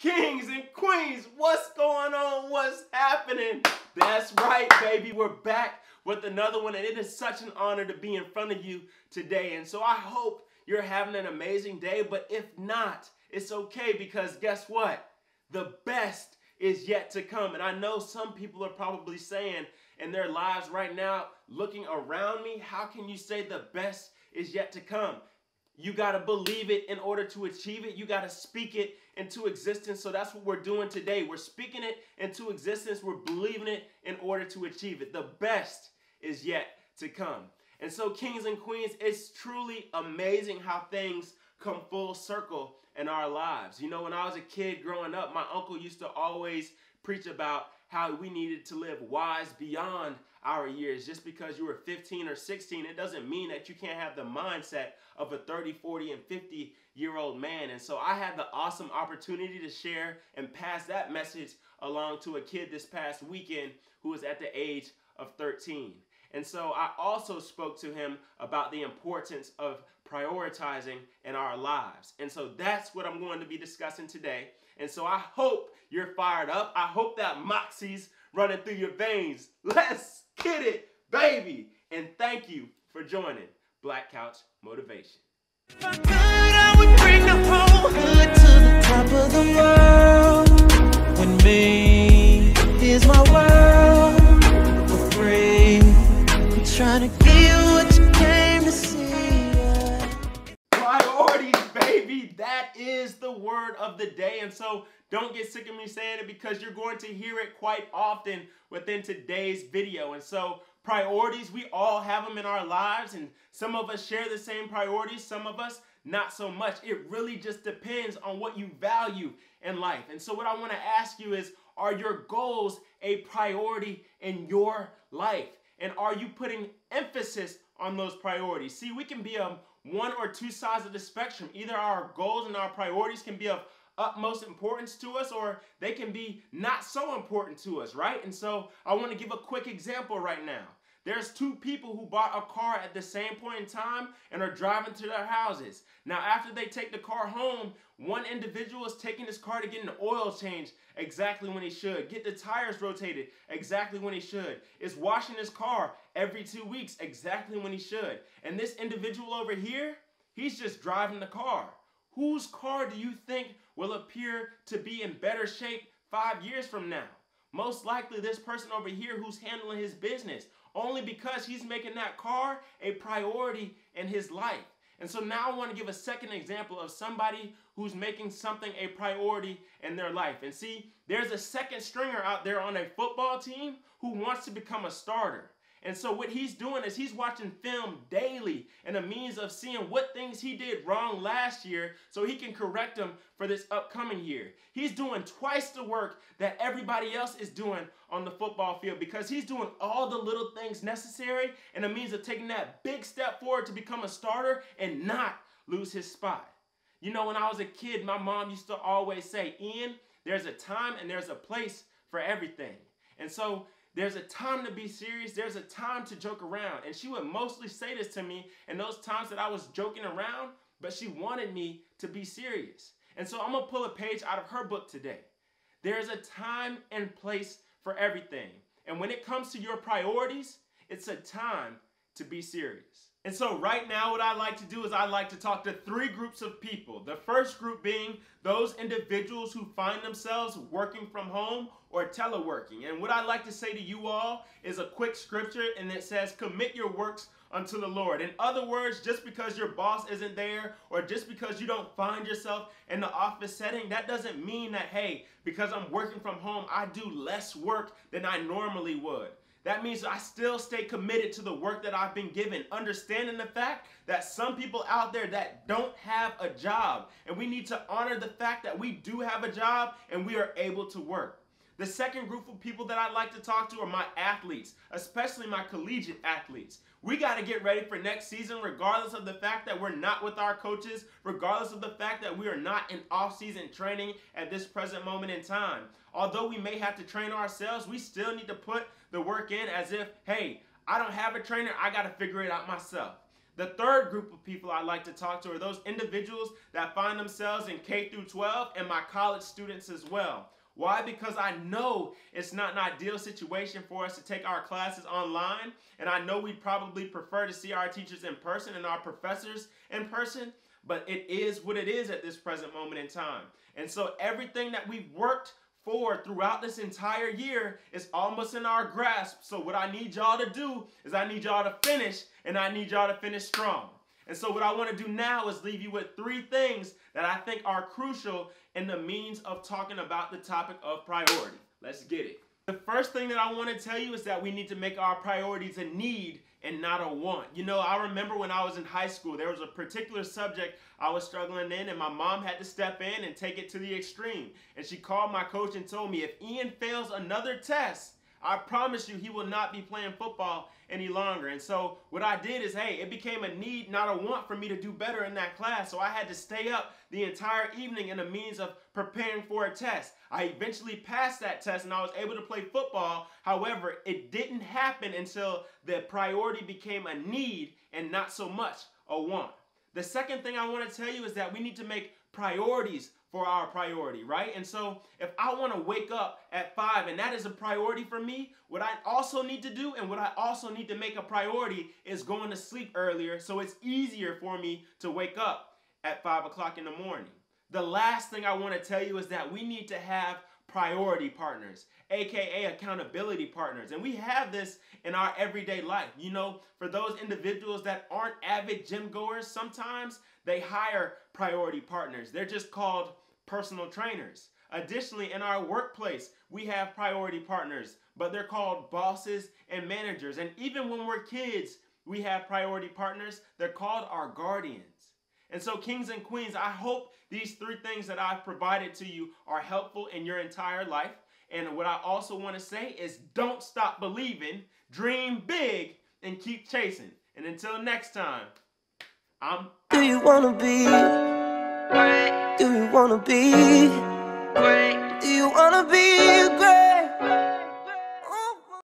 Kings and queens, what's going on? What's happening? That's right, baby. We're back with another one, and it is such an honor to be in front of you today. And so I hope you're having an amazing day, but if not, it's okay, because guess what? The best is yet to come. And I know some people are probably saying in their lives right now, looking around me, how can you say the best is yet to come? You got to believe it in order to achieve it. You got to speak it into existence. So that's what we're doing today. We're speaking it into existence. We're believing it in order to achieve it. The best is yet to come. And so, kings and queens, it's truly amazing how things come full circle in our lives. You know, when I was a kid growing up, my uncle used to always preach about how we needed to live wise beyond our years. Just because you were 15 or 16, it doesn't mean that you can't have the mindset of a 30, 40, and 50-year-old man. And so I had the awesome opportunity to share and pass that message along to a kid this past weekend who was at the age of 13. And so I also spoke to him about the importance of prioritizing in our lives. And so that's what I'm going to be discussing today. And so I hope you're fired up. I hope that moxie's running through your veins. Let's get it, baby. And thank you for joining Black Couch Motivation. If I could, I would bring the whole hood to the top of the world. When me is my world for free. I'm trying to give you what you came to see. Priorities, baby. That is the word of the day. And so don't get sick of me saying it, because you're going to hear it quite often within today's video. And so priorities, we all have them in our lives, and some of us share the same priorities, some of us not so much. It really just depends on what you value in life. And so what I want to ask you is, are your goals a priority in your life? And are you putting emphasis on those priorities? See, we can be on one or two sides of the spectrum. Either our goals and our priorities can be of utmost importance to us, or they can be not so important to us, right? And so I want to give a quick example right now. There's two people who bought a car at the same point in time and are driving to their houses. Now, after they take the car home, one individual is taking his car to get an oil change exactly when he should, get the tires rotated exactly when he should, is washing his car every 2 weeks exactly when he should. And this individual over here, he's just driving the car. Whose car do you think will appear to be in better shape 5 years from now? Most likely this person over here who's handling his business, only because he's making that car a priority in his life. And so now I want to give a second example of somebody who's making something a priority in their life. And see, there's a second stringer out there on a football team who wants to become a starter. And so what he's doing is he's watching film daily and a means of seeing what things he did wrong last year so he can correct them for this upcoming year. He's doing twice the work that everybody else is doing on the football field, because he's doing all the little things necessary and a means of taking that big step forward to become a starter and not lose his spot. You know, when I was a kid, my mom used to always say, Ian, there's a time and there's a place for everything. And so there's a time to be serious. There's a time to joke around. And she would mostly say this to me in those times that I was joking around, but she wanted me to be serious. And so I'm going to pull a page out of her book today. There's a time and place for everything. And when it comes to your priorities, it's a time to be serious. And so right now what I like to do is I like to talk to three groups of people. The first group being those individuals who find themselves working from home or teleworking. And what I like to say to you all is a quick scripture, and it says, commit your works unto the Lord. In other words, just because your boss isn't there, or just because you don't find yourself in the office setting, that doesn't mean that, hey, because I'm working from home, I do less work than I normally would. That means I still stay committed to the work that I've been given, understanding the fact that some people out there that don't have a job, and we need to honor the fact that we do have a job and we are able to work. The second group of people that I like to talk to are my athletes, especially my collegiate athletes. We got to get ready for next season regardless of the fact that we're not with our coaches, regardless of the fact that we are not in off-season training at this present moment in time. Although we may have to train ourselves, we still need to put the work in as if, hey, I don't have a trainer, I got to figure it out myself. The third group of people I like to talk to are those individuals that find themselves in K through 12 and my college students as well. Why? Because I know it's not an ideal situation for us to take our classes online, and I know we'd probably prefer to see our teachers in person and our professors in person, but it is what it is at this present moment in time. And so everything that we've worked for throughout this entire year is almost in our grasp. So what I need y'all to do is I need y'all to finish, and I need y'all to finish strong. And so what I want to do now is leave you with 3 things that I think are crucial in the means of talking about the topic of priority. Let's get it. The first thing that I want to tell you is that we need to make our priorities a need and not a want. You know, I remember when I was in high school, there was a particular subject I was struggling in, and my mom had to step in and take it to the extreme. And she called my coach and told me, if Ian fails another test, I promise you he will not be playing football any longer. And so what I did is, hey, it became a need, not a want, for me to do better in that class. So I had to stay up the entire evening in a means of preparing for a test. I eventually passed that test and I was able to play football. However, it didn't happen until the priority became a need and not so much a want. The second thing I want to tell you is that we need to make priorities for our priority, right? And so if I want to wake up at 5 and that is a priority for me, what I also need to do and what I also need to make a priority is going to sleep earlier, so it's easier for me to wake up at 5 o'clock in the morning. The last thing I want to tell you is that we need to have priority partners, aka accountability partners. And we have this in our everyday life. You know, for those individuals that aren't avid gym goers, sometimes they hire priority partners. They're just called personal trainers. Additionally, in our workplace, we have priority partners, but they're called bosses and managers. And even when we're kids, we have priority partners. They're called our guardians. And so, kings and queens, I hope these 3 things that I've provided to you are helpful in your entire life. And what I also want to say is, don't stop believing, dream big, and keep chasing. And until next time, I'm out. Do you wanna be great? Do you wanna be great? Do you wanna be great?